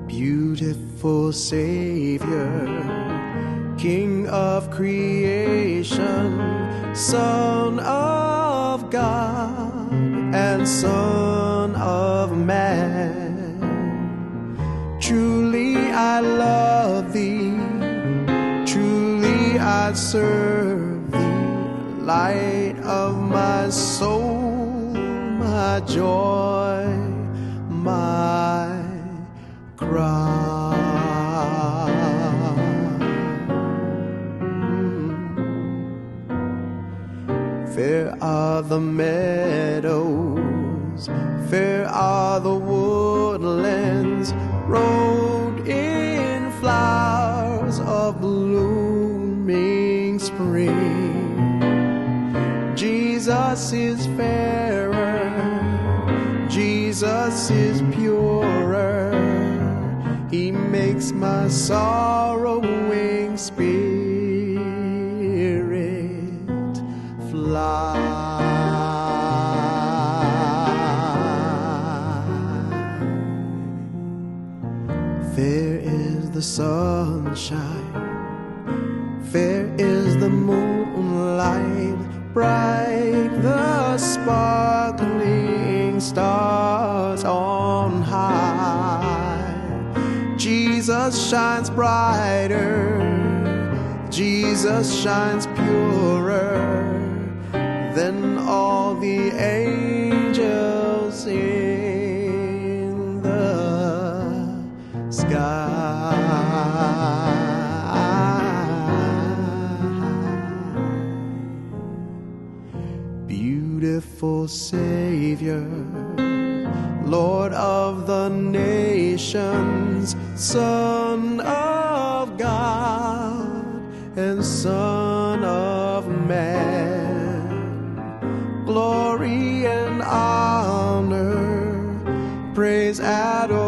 Beautiful Savior, King of creation, Son of God and Son of man. Truly I love thee, truly I serve thee, light of my soul, my joy, my crown. Fair are the meadows, fair are the woodlands, robed in flowers of blooming spring. Jesus is fairer, Jesus is purer, He makes my sorrowing spirit fly. Fair is the sunshine, fair is the moonlight, bright the sparkling stars on high. Jesus shines brighter, Jesus shines purer than all the angels in the sky. Beautiful Savior, Lord of the nations, Son of God and Son of man. Glory and honor, praise, adoration